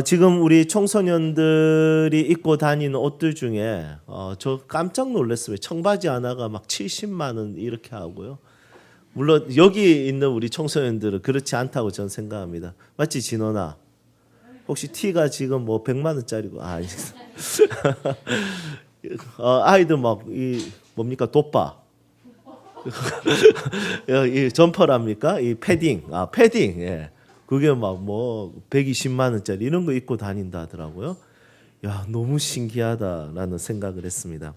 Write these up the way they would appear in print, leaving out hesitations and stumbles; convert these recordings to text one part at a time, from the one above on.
지금 우리 청소년들이 입고 다니는 옷들 중에 저 깜짝 놀랐어요. 청바지 하나가 막 70만 원 이렇게 하고요. 물론 여기 있는 우리 청소년들은 그렇지 않다고 저는 생각합니다. 맞지 진원아? 혹시 티가 지금 뭐 100만 원짜리고 아이들 막 이 뭡니까 돋바 이 점퍼랍니까? 이 패딩 패딩 예. 그게 막 뭐 120만 원짜리 이런 거 입고 다닌다 하더라고요. 야, 너무 신기하다라는 생각을 했습니다.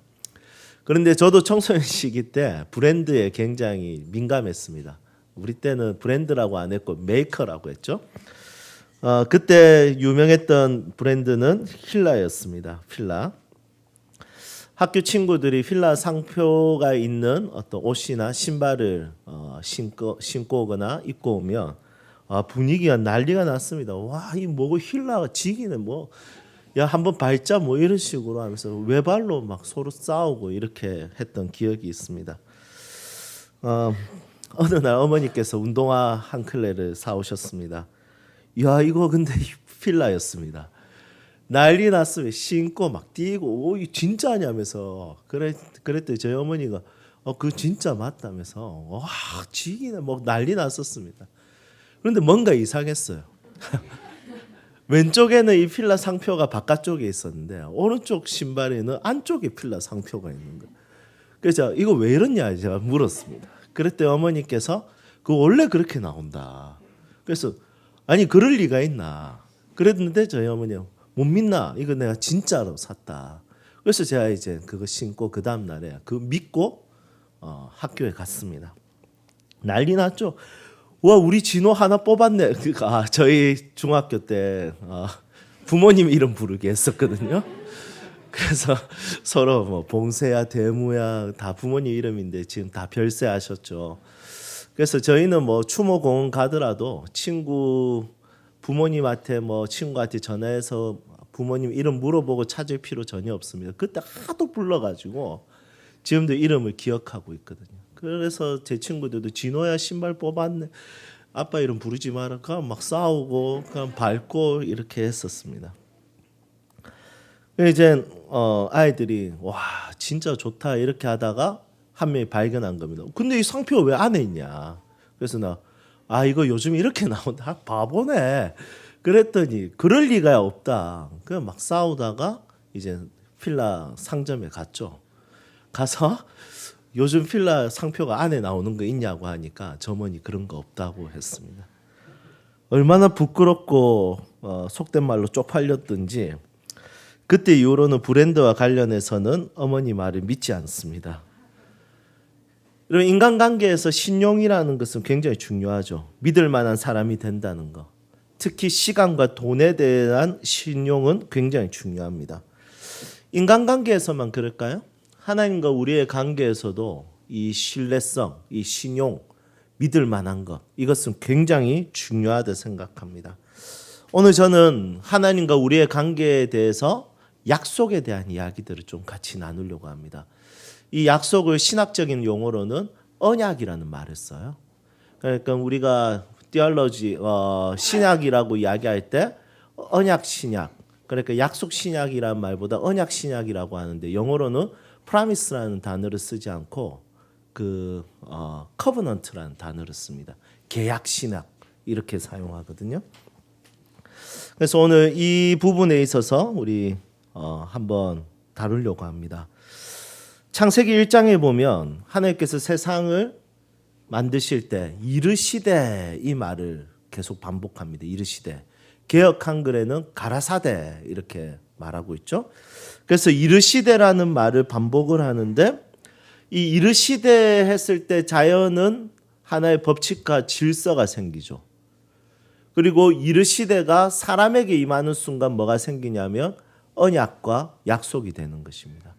그런데 저도 청소년 시기 때 브랜드에 굉장히 민감했습니다. 우리 때는 브랜드라고 안 했고 메이커라고 했죠. 그때 유명했던 브랜드는 필라였습니다. 필라. 학교 친구들이 필라 상표가 있는 어떤 옷이나 신발을 신고 오거나 입고 오면 분위기가 난리가 났습니다. 와, 이 뭐고 힐라가 지기네 뭐. 야, 한번 밟자 뭐 이런 식으로 하면서 외발로 막 서로 싸우고 이렇게 했던 기억이 있습니다. 어느 날 어머니께서 운동화 한 켤레를 사오셨습니다. 야, 이거 근데 필라였습니다. 난리 났어요. 신고 막 뛰고 오, 이 진짜냐면서 그랬더니 저희 어머니가 그 진짜 맞다면서 와, 지기네 뭐 난리 났었습니다. 그런데 뭔가 이상했어요. 왼쪽에는 이 필라 상표가 바깥쪽에 있었는데 오른쪽 신발에는 안쪽에 필라 상표가 있는 거예요. 그래서 이거 왜 이러냐 제가 물었습니다. 그랬더니 어머니께서 그 원래 그렇게 나온다. 그래서 아니 그럴 리가 있나. 그랬는데 저희 어머니가 못 믿나? 이거 내가 진짜로 샀다. 그래서 제가 이제 그거 신고 그 다음 날에 그 믿고 학교에 갔습니다. 난리 났죠. 와, 우리 진호 하나 뽑았네. 저희 중학교 때 부모님 이름 부르게 했었거든요. 그래서 서로 뭐 봉세야, 대무야 다 부모님 이름인데 지금 다 별세하셨죠. 그래서 저희는 뭐 추모공원 가더라도 부모님한테 뭐 친구한테 전화해서 부모님 이름 물어보고 찾을 필요 전혀 없습니다. 그때 하도 불러가지고 지금도 이름을 기억하고 있거든요. 그래서 제 친구들도 진호야 신발 뽑았네. 아빠 이름 부르지 마라. 그냥 막 싸우고 그냥 밟고 이렇게 했었습니다. 이제 아이들이 와 진짜 좋다 이렇게 하다가 한 명이 발견한 겁니다. 근데 이 상표 왜 안에 있냐? 그래서 이거 요즘 이렇게 나온다. 바보네. 그랬더니 그럴 리가 없다. 그냥 막 싸우다가 이제 필라 상점에 갔죠. 가서 요즘 필라 상표가 안에 나오는 거 있냐고 하니까 점원이 그런 거 없다고 했습니다. 얼마나 부끄럽고 속된 말로 쪽팔렸든지 그때 이후로는 브랜드와 관련해서는 어머니 말을 믿지 않습니다. 여러분 인간관계에서 신용이라는 것은 굉장히 중요하죠. 믿을 만한 사람이 된다는 거. 특히 시간과 돈에 대한 신용은 굉장히 중요합니다. 인간관계에서만 그럴까요? 하나님과 우리의 관계에서도 이 신뢰성, 이 신용, 믿을 만한 것 이것은 굉장히 중요하다 생각합니다. 오늘 저는 하나님과 우리의 관계에 대해서 약속에 대한 이야기들을 좀 같이 나누려고 합니다. 이 약속을 신학적인 용어로는 언약이라는 말을 써요. 그러니까 우리가 디얼로지 신약이라고 이야기할 때 언약 신약 그러니까 약속 신약이라는 말보다 언약 신약이라고 하는데 영어로는 promise라는 단어를 쓰지 않고 covenant라는 단어를 씁니다. 계약 신약 이렇게 사용하거든요. 그래서 오늘 이 부분에 있어서 우리 한번 다루려고 합니다. 창세기 1장에 보면 하나님께서 세상을 만드실 때 이르시되 이 말을 계속 반복합니다. 이르시되. 개역 한글에는 가라사대 이렇게 말하고 있죠. 그래서 이르시되라는 말을 반복을 하는데 이 이르시되 했을 때 자연은 하나의 법칙과 질서가 생기죠. 그리고 이르시되가 사람에게 임하는 순간 뭐가 생기냐면 언약과 약속이 되는 것입니다.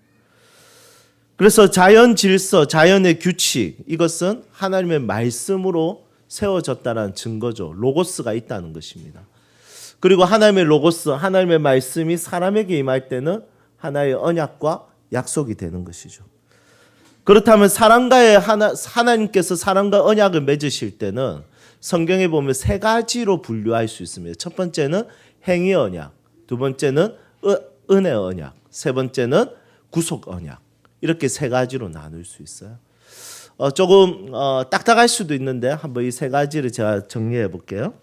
그래서 자연 질서, 자연의 규칙 이것은 하나님의 말씀으로 세워졌다는 증거죠. 로고스가 있다는 것입니다. 그리고 하나님의 로고스, 하나님의 말씀이 사람에게 임할 때는 하나의 언약과 약속이 되는 것이죠. 그렇다면 하나님께서 사람과 언약을 맺으실 때는 성경에 보면 세 가지로 분류할 수 있습니다. 첫 번째는 행위 언약, 두 번째는 은혜 언약, 세 번째는 구속 언약. 이렇게 세 가지로 나눌 수 있어요. 조금 딱딱할 수도 있는데 한번 이 세 가지를 제가 정리해 볼게요.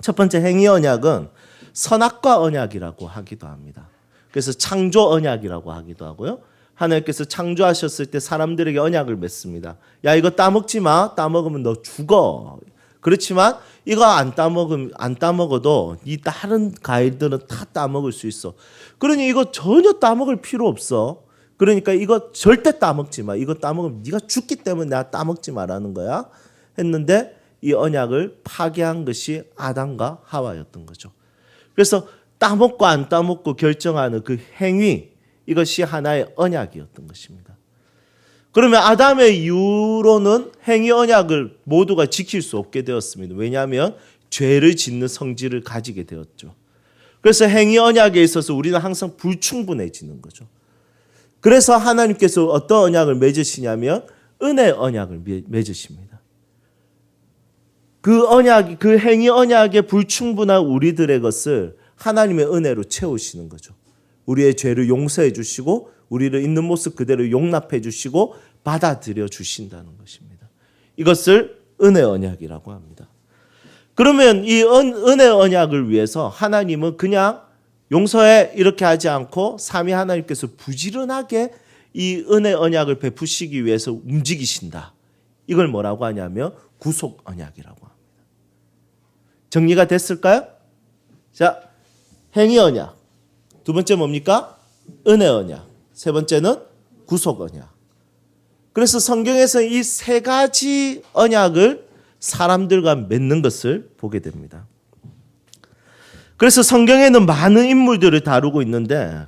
첫 번째 행위 언약은 선악과 언약이라고 하기도 합니다. 그래서 창조 언약이라고 하기도 하고요. 하나님께서 창조하셨을 때 사람들에게 언약을 맺습니다. 야, 이거 따먹지 마. 따먹으면 너 죽어. 그렇지만 이거 안 따먹어도 이 다른 과일들은 다 따먹을 수 있어. 그러니 이거 전혀 따먹을 필요 없어. 그러니까 이거 절대 따먹지 마. 이거 따먹으면 네가 죽기 때문에 내가 따먹지 마라는 거야. 했는데 이 언약을 파괴한 것이 아담과 하와였던 거죠. 그래서 따먹고 안 따먹고 결정하는 그 행위, 이것이 하나의 언약이었던 것입니다. 그러면 아담의 이후로는 행위 언약을 모두가 지킬 수 없게 되었습니다. 왜냐하면 죄를 짓는 성질을 가지게 되었죠. 그래서 행위 언약에 있어서 우리는 항상 불충분해지는 거죠. 그래서 하나님께서 어떤 언약을 맺으시냐면 은혜 언약을 맺으십니다. 그 행위 언약의 불충분한 우리들의 것을 하나님의 은혜로 채우시는 거죠. 우리의 죄를 용서해 주시고 우리를 있는 모습 그대로 용납해 주시고 받아들여 주신다는 것입니다. 이것을 은혜 언약이라고 합니다. 그러면 이 은혜 언약을 위해서 하나님은 그냥 용서해 이렇게 하지 않고 삼위 하나님께서 부지런하게 이 은혜 언약을 베푸시기 위해서 움직이신다. 이걸 뭐라고 하냐면 구속 언약이라고 합니다. 정리가 됐을까요? 자, 행위 언약. 두 번째 뭡니까? 은혜 언약. 세 번째는 구속 언약. 그래서 성경에서 이 세 가지 언약을 사람들과 맺는 것을 보게 됩니다. 그래서 성경에는 많은 인물들을 다루고 있는데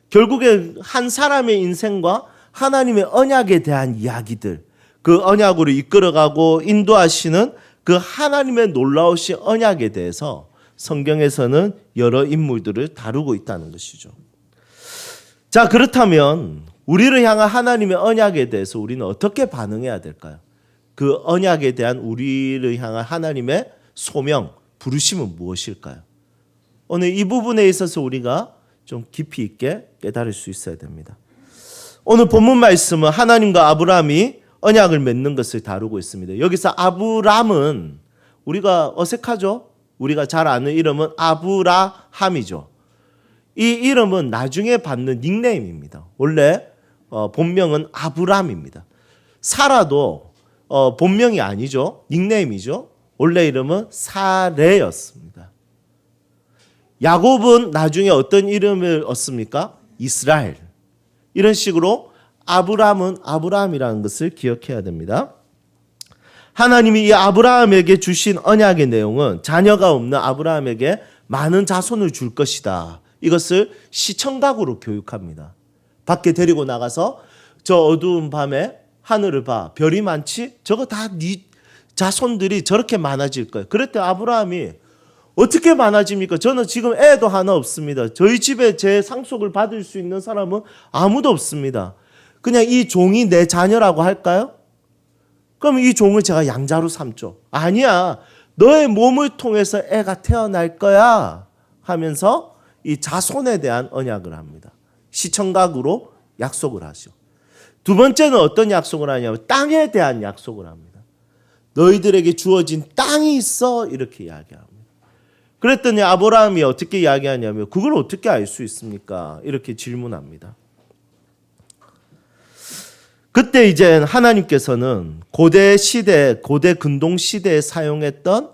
결국에 한 사람의 인생과 하나님의 언약에 대한 이야기들, 그 언약으로 이끌어가고 인도하시는 그 하나님의 놀라우신 언약에 대해서 성경에서는 여러 인물들을 다루고 있다는 것이죠. 자, 그렇다면 우리를 향한 하나님의 언약에 대해서 우리는 어떻게 반응해야 될까요? 그 언약에 대한 우리를 향한 하나님의 소명, 부르심은 무엇일까요? 오늘 이 부분에 있어서 우리가 좀 깊이 있게 깨달을 수 있어야 됩니다. 오늘 본문 말씀은 하나님과 아브라함이 언약을 맺는 것을 다루고 있습니다. 여기서 아브람은 우리가 어색하죠? 우리가 잘 아는 이름은 아브라함이죠. 이 이름은 나중에 받는 닉네임입니다. 원래 본명은 아브람입니다. 사라도 본명이 아니죠. 닉네임이죠. 원래 이름은 사레였습니다. 야곱은 나중에 어떤 이름을 얻습니까? 이스라엘. 이런 식으로 아브람은 아브라함이라는 것을 기억해야 됩니다. 하나님이 이 아브라함에게 주신 언약의 내용은 자녀가 없는 아브라함에게 많은 자손을 줄 것이다. 이것을 시청각으로 교육합니다. 밖에 데리고 나가서 저 어두운 밤에 하늘을 봐. 별이 많지? 저거 다 네 자손들이 저렇게 많아질 거예요. 그랬더니 아브라함이 어떻게 많아집니까? 저는 지금 애도 하나 없습니다. 저희 집에 제 상속을 받을 수 있는 사람은 아무도 없습니다. 그냥 이 종이 내 자녀라고 할까요? 그럼 이 종을 제가 양자로 삼죠. 아니야. 너의 몸을 통해서 애가 태어날 거야 하면서 이 자손에 대한 언약을 합니다. 시청각으로 약속을 하죠. 두 번째는 어떤 약속을 하냐면 땅에 대한 약속을 합니다. 너희들에게 주어진 땅이 있어 이렇게 이야기합니다. 그랬더니 아브라함이 어떻게 이야기하냐면 그걸 어떻게 알 수 있습니까? 이렇게 질문합니다. 그때 이제 하나님께서는 고대 시대, 고대 근동 시대에 사용했던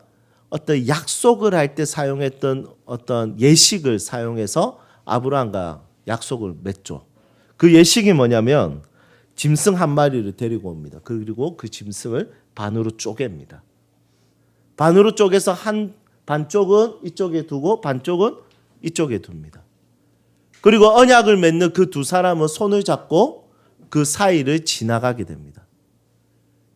어떤 약속을 할 때 사용했던 어떤 예식을 사용해서 아브라함과 약속을 맺죠. 그 예식이 뭐냐면 짐승 한 마리를 데리고 옵니다. 그리고 그 짐승을 반으로 쪼갭니다. 반으로 쪼개서 반쪽은 이쪽에 두고 반쪽은 이쪽에 둡니다. 그리고 언약을 맺는 그 두 사람은 손을 잡고 그 사이를 지나가게 됩니다.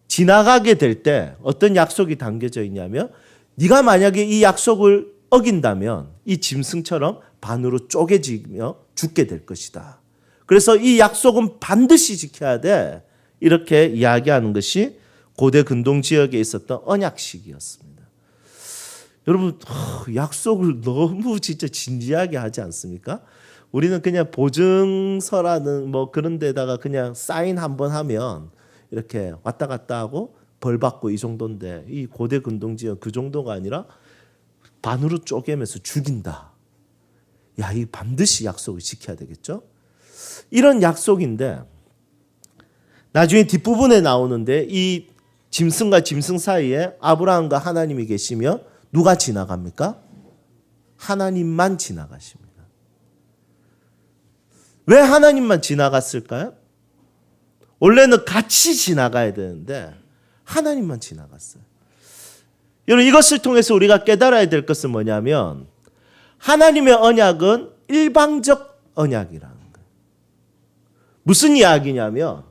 지나가게 될 때 어떤 약속이 담겨져 있냐면 네가 만약에 이 약속을 어긴다면 이 짐승처럼 반으로 쪼개지며 죽게 될 것이다. 그래서 이 약속은 반드시 지켜야 돼. 이렇게 이야기하는 것이 고대 근동 지역에 있었던 언약식이었습니다. 여러분 약속을 너무 진짜 진지하게 하지 않습니까? 우리는 그냥 보증서라는 뭐 그런 데다가 그냥 사인 한번 하면 이렇게 왔다 갔다 하고 벌 받고 이 정도인데 이 고대 근동지역 그 정도가 아니라 반으로 쪼개면서 죽인다. 야, 이 반드시 약속을 지켜야 되겠죠? 이런 약속인데 나중에 뒷부분에 나오는데 이 짐승과 짐승 사이에 아브라함과 하나님이 계시며 누가 지나갑니까? 하나님만 지나가십니다. 왜 하나님만 지나갔을까요? 원래는 같이 지나가야 되는데 하나님만 지나갔어요. 여러분 이것을 통해서 우리가 깨달아야 될 것은 뭐냐면 하나님의 언약은 일방적 언약이라는 거예요. 무슨 이야기냐면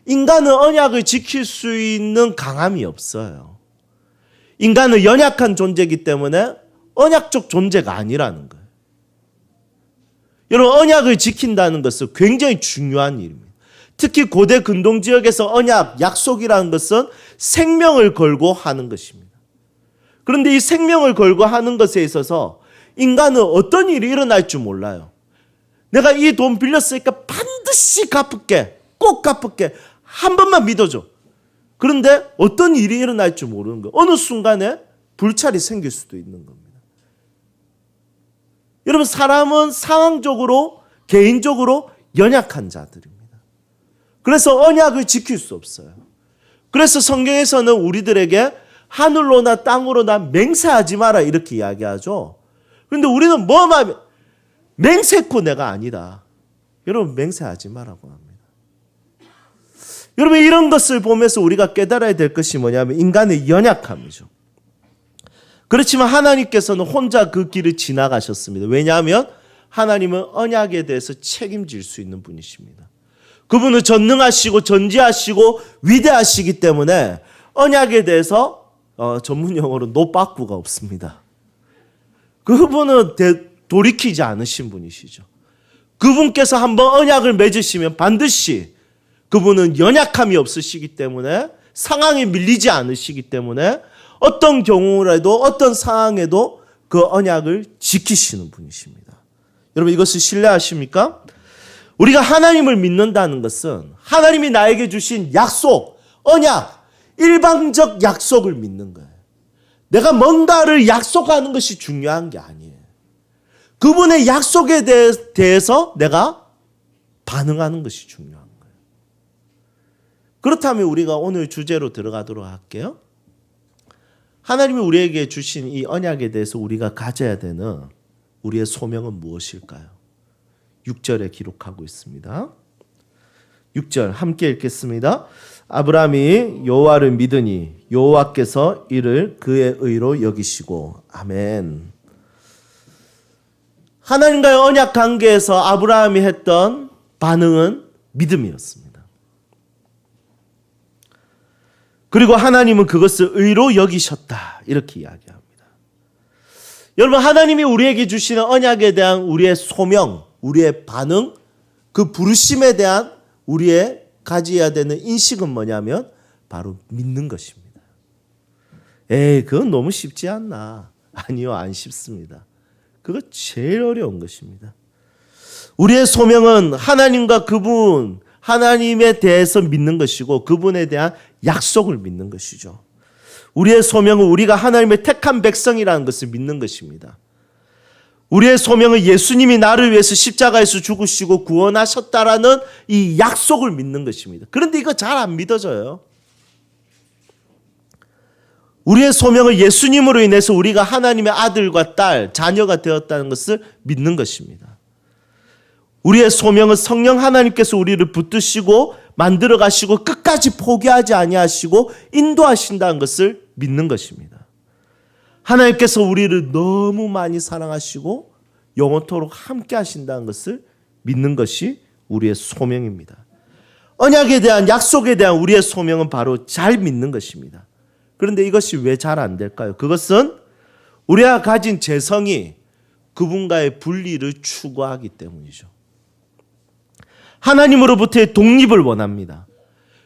인간은 언약을 지킬 수 있는 강함이 없어요. 인간은 연약한 존재이기 때문에 언약적 존재가 아니라는 거예요. 여러분 언약을 지킨다는 것은 굉장히 중요한 일입니다. 특히 고대 근동 지역에서 언약, 약속이라는 것은 생명을 걸고 하는 것입니다. 그런데 이 생명을 걸고 하는 것에 있어서 인간은 어떤 일이 일어날 줄 몰라요. 내가 이 돈 빌렸으니까 반드시 갚을게. 꼭 갚을게. 한 번만 믿어줘. 그런데 어떤 일이 일어날 줄 모르는 거예요. 어느 순간에 불찰이 생길 수도 있는 겁니다. 여러분 사람은 상황적으로 개인적으로 연약한 자들입니다. 그래서 언약을 지킬 수 없어요. 그래서 성경에서는 우리들에게 하늘로나 땅으로나 맹세하지 마라 이렇게 이야기하죠. 그런데 우리는 뭐만 맹세코 내가 아니다. 여러분 맹세하지 마라고 합니다. 여러분 이런 것을 보면서 우리가 깨달아야 될 것이 뭐냐면 인간의 연약함이죠. 그렇지만 하나님께서는 혼자 그 길을 지나가셨습니다. 왜냐하면 하나님은 언약에 대해서 책임질 수 있는 분이십니다. 그분은 전능하시고 전지하시고 위대하시기 때문에 언약에 대해서 전문 용어로 노빠꾸가 없습니다. 그분은 돌이키지 않으신 분이시죠. 그분께서 한번 언약을 맺으시면 반드시 그분은 연약함이 없으시기 때문에 상황에 밀리지 않으시기 때문에 어떤 경우라도 어떤 상황에도 그 언약을 지키시는 분이십니다. 여러분 이것을 신뢰하십니까? 우리가 하나님을 믿는다는 것은 하나님이 나에게 주신 약속, 언약, 일방적 약속을 믿는 거예요. 내가 뭔가를 약속하는 것이 중요한 게 아니에요. 그분의 약속에 대해서 내가 반응하는 것이 중요한 거예요. 그렇다면 우리가 오늘 주제로 들어가도록 할게요. 하나님이 우리에게 주신 이 언약에 대해서 우리가 가져야 되는 우리의 소명은 무엇일까요? 6절에 기록하고 있습니다. 6절 함께 읽겠습니다. 아브라함이 여호와를 믿으니 여호와께서 이를 그의 의로 여기시고 아멘. 하나님과의 언약 관계에서 아브라함이 했던 반응은 믿음이었습니다. 그리고 하나님은 그것을 의로 여기셨다 이렇게 이야기합니다. 여러분 하나님이 우리에게 주시는 언약에 대한 우리의 소명, 우리의 반응, 그 부르심에 대한 우리의 가져야 되는 인식은 뭐냐면 바로 믿는 것입니다. 에이 그건 너무 쉽지 않나. 아니요 안 쉽습니다. 그거 제일 어려운 것입니다. 우리의 소명은 하나님과 그분 하나님에 대해서 믿는 것이고 그분에 대한 약속을 믿는 것이죠. 우리의 소명은 우리가 하나님의 택한 백성이라는 것을 믿는 것입니다. 우리의 소명은 예수님이 나를 위해서 십자가에서 죽으시고 구원하셨다라는 이 약속을 믿는 것입니다. 그런데 이거 잘 안 믿어져요. 우리의 소명은 예수님으로 인해서 우리가 하나님의 아들과 딸, 자녀가 되었다는 것을 믿는 것입니다. 우리의 소명은 성령 하나님께서 우리를 붙드시고 만들어 가시고 끝까지 포기하지 아니하시고 인도하신다는 것을 믿는 것입니다. 하나님께서 우리를 너무 많이 사랑하시고 영원토록 함께 하신다는 것을 믿는 것이 우리의 소명입니다. 언약에 대한 약속에 대한 우리의 소명은 바로 잘 믿는 것입니다. 그런데 이것이 왜 잘 안 될까요? 그것은 우리가 가진 재성이 그분과의 분리를 추구하기 때문이죠. 하나님으로부터의 독립을 원합니다.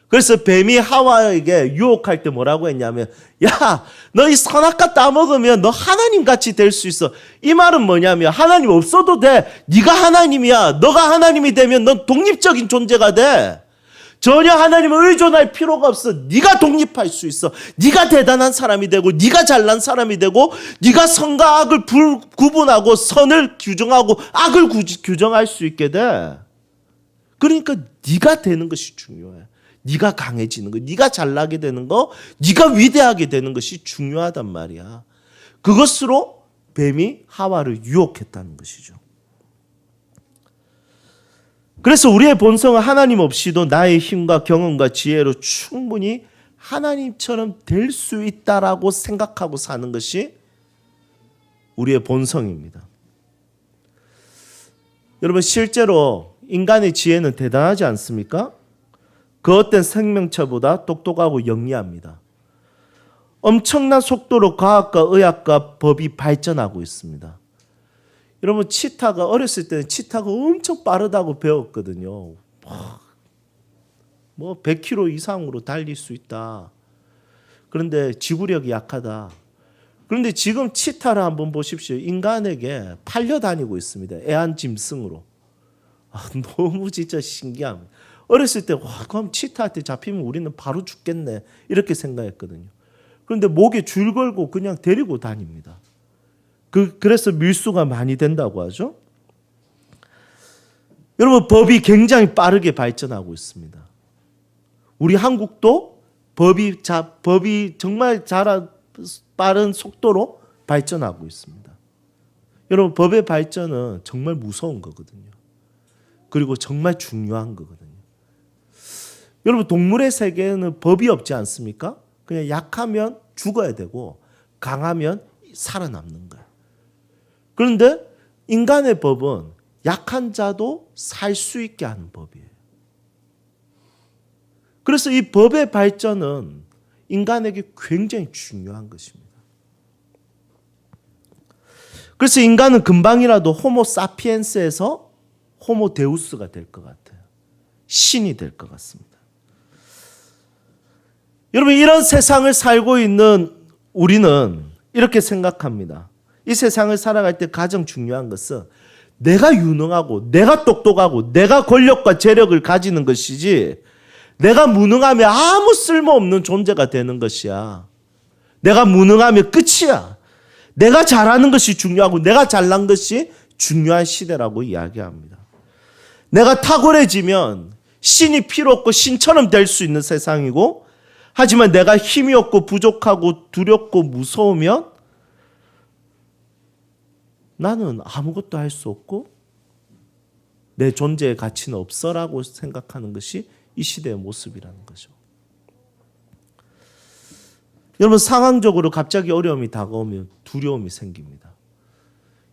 그래서 뱀이 하와에게 유혹할 때 뭐라고 했냐면, 야, 너 이 선악과 따먹으면 너 하나님 같이 될 수 있어. 이 말은 뭐냐면 하나님 없어도 돼. 네가 하나님이야. 너가 하나님이 되면 넌 독립적인 존재가 돼. 전혀 하나님을 의존할 필요가 없어. 네가 독립할 수 있어. 네가 대단한 사람이 되고 네가 잘난 사람이 되고 네가 선과 악을 구분하고 선을 규정하고 악을 규정할 수 있게 돼. 그러니까 네가 되는 것이 중요해. 네가 강해지는 거, 네가 잘나게 되는 거, 네가 위대하게 되는 것이 중요하단 말이야. 그것으로 뱀이 하와를 유혹했다는 것이죠. 그래서 우리의 본성은 하나님 없이도 나의 힘과 경험과 지혜로 충분히 하나님처럼 될 수 있다라고 생각하고 사는 것이 우리의 본성입니다. 여러분, 실제로 인간의 지혜는 대단하지 않습니까? 그 어떤 생명체보다 똑똑하고 영리합니다. 엄청난 속도로 과학과 의학과 법이 발전하고 있습니다. 여러분, 치타가 어렸을 때는 치타가 엄청 빠르다고 배웠거든요. 뭐 100km 이상으로 달릴 수 있다. 그런데 지구력이 약하다. 그런데 지금 치타를 한번 보십시오. 인간에게 팔려다니고 있습니다. 애완짐승으로. 너무 진짜 신기합니다. 어렸을 때 그럼 치타한테 잡히면 우리는 바로 죽겠네 이렇게 생각했거든요. 그런데 목에 줄 걸고 그냥 데리고 다닙니다. 그래서 밀수가 많이 된다고 하죠. 여러분, 법이 굉장히 빠르게 발전하고 있습니다. 우리 한국도 법이 정말 빠른 속도로 발전하고 있습니다. 여러분, 법의 발전은 정말 무서운 거거든요. 그리고 정말 중요한 거거든요. 여러분, 동물의 세계에는 법이 없지 않습니까? 그냥 약하면 죽어야 되고 강하면 살아남는 거예요. 그런데 인간의 법은 약한 자도 살 수 있게 하는 법이에요. 그래서 이 법의 발전은 인간에게 굉장히 중요한 것입니다. 그래서 인간은 금방이라도 호모 사피엔스에서 호모 데우스가 될 것 같아요. 신이 될 것 같습니다. 여러분, 이런 세상을 살고 있는 우리는 이렇게 생각합니다. 이 세상을 살아갈 때 가장 중요한 것은 내가 유능하고 내가 똑똑하고 내가 권력과 재력을 가지는 것이지 내가 무능하면 아무 쓸모없는 존재가 되는 것이야. 내가 무능하면 끝이야. 내가 잘하는 것이 중요하고 내가 잘난 것이 중요한 시대라고 이야기합니다. 내가 탁월해지면 신이 필요 없고 신처럼 될 수 있는 세상이고, 하지만 내가 힘이 없고 부족하고 두렵고 무서우면 나는 아무것도 할 수 없고 내 존재의 가치는 없어라고 생각하는 것이 이 시대의 모습이라는 거죠. 여러분, 상황적으로 갑자기 어려움이 다가오면 두려움이 생깁니다.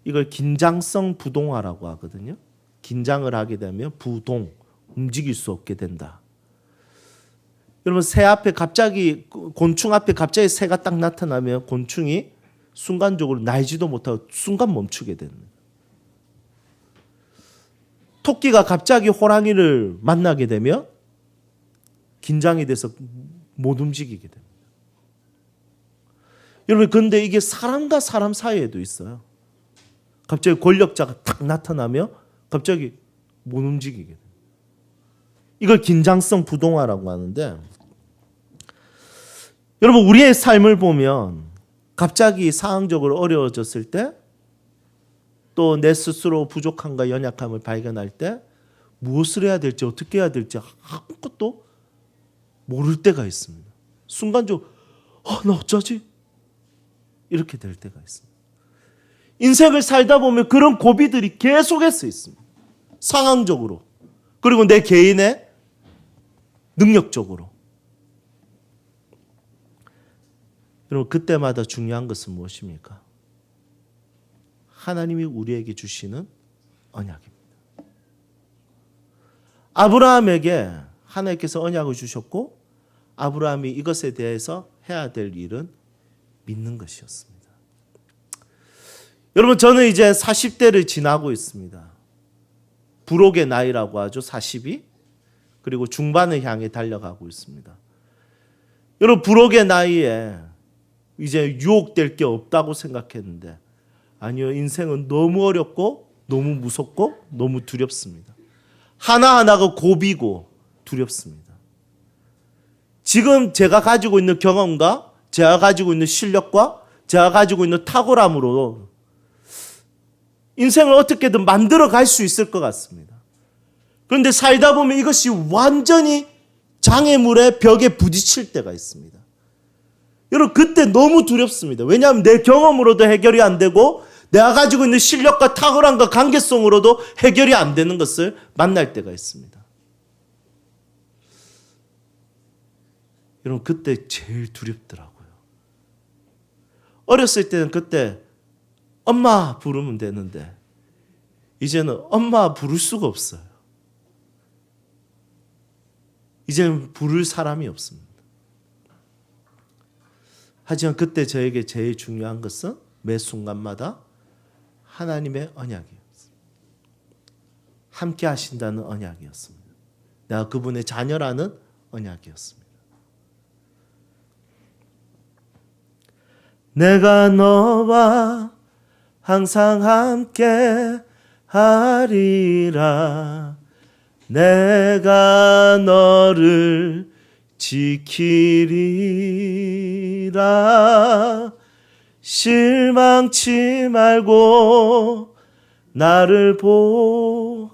이걸 긴장성 부동화라고 하거든요. 긴장을 하게 되면 부동, 움직일 수 없게 된다. 여러분, 새 앞에 갑자기 곤충 앞에 갑자기 새가 딱 나타나면 곤충이 순간적으로 날지도 못하고 순간 멈추게 됩니다. 토끼가 갑자기 호랑이를 만나게 되면 긴장이 돼서 못 움직이게 됩니다. 여러분, 그런데 이게 사람과 사람 사이에도 있어요. 갑자기 권력자가 탁 나타나면 갑자기 못 움직이게 됩니다. 이걸 긴장성 부동화라고 하는데, 여러분, 우리의 삶을 보면 갑자기 상황적으로 어려워졌을 때, 또 내 스스로 부족함과 연약함을 발견할 때 무엇을 해야 될지 어떻게 해야 될지 아무것도 모를 때가 있습니다. 순간적으로 나 어쩌지? 이렇게 될 때가 있습니다. 인생을 살다 보면 그런 고비들이 계속해서 있습니다. 상황적으로, 그리고 내 개인의 능력적으로. 여러분, 그때마다 중요한 것은 무엇입니까? 하나님이 우리에게 주시는 언약입니다. 아브라함에게 하나님께서 언약을 주셨고, 아브라함이 이것에 대해서 해야 될 일은 믿는 것이었습니다. 여러분, 저는 이제 40대를 지나고 있습니다. 부록의 나이라고 하죠, 40이. 그리고 중반을 향해 달려가고 있습니다. 여러분 부록의 나이에 이제 유혹될 게 없다고 생각했는데 아니요. 인생은 너무 어렵고 너무 무섭고 너무 두렵습니다. 하나하나가 고비고 두렵습니다. 지금 제가 가지고 있는 경험과 제가 가지고 있는 실력과 제가 가지고 있는 탁월함으로 인생을 어떻게든 만들어 갈 수 있을 것 같습니다. 그런데 살다 보면 이것이 완전히 장애물의 벽에 부딪힐 때가 있습니다. 여러분 그때 너무 두렵습니다. 왜냐하면 내 경험으로도 해결이 안 되고 내가 가지고 있는 실력과 탁월함과 관계성으로도 해결이 안 되는 것을 만날 때가 있습니다. 여러분 그때 제일 두렵더라고요. 어렸을 때는 그때 엄마 부르면 되는데 이제는 엄마 부를 수가 없어요. 이제는 부를 사람이 없습니다. 하지만 그때 저에게 제일 중요한 것은 매 순간마다 하나님의 언약이었습니다. 함께 하신다는 언약이었습니다. 내가 그분의 자녀라는 언약이었습니다. 내가 너와 항상 함께 하리라. 내가 너를 지키리라. 실망치 말고 나를 보아라.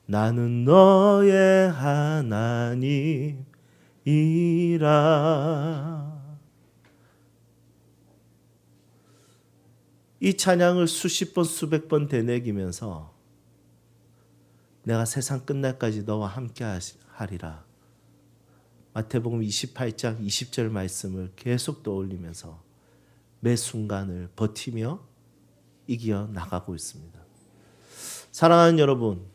나는 너의 하나님이라. 이 찬양을 수십 번 수백 번 되새기면서 내가 세상 끝날까지 너와 함께 하리라. 마태복음 28장 20절 말씀을 계속 떠올리면서 매 순간을 버티며 이겨 나가고 있습니다. 사랑하는 여러분,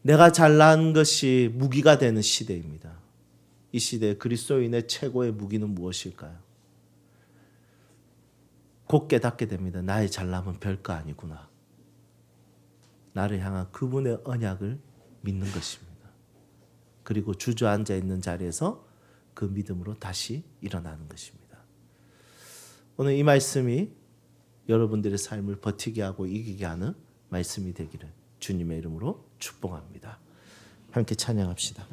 내가 잘난 것이 무기가 되는 시대입니다. 이 시대 그리스도인의 최고의 무기는 무엇일까요? 곧 깨닫게 됩니다. 나의 잘남은 별거 아니구나. 나를 향한 그분의 언약을 믿는 것입니다. 그리고 주저앉아 있는 자리에서 그 믿음으로 다시 일어나는 것입니다. 오늘 이 말씀이 여러분들의 삶을 버티게 하고 이기게 하는 말씀이 되기를 주님의 이름으로 축복합니다. 함께 찬양합시다.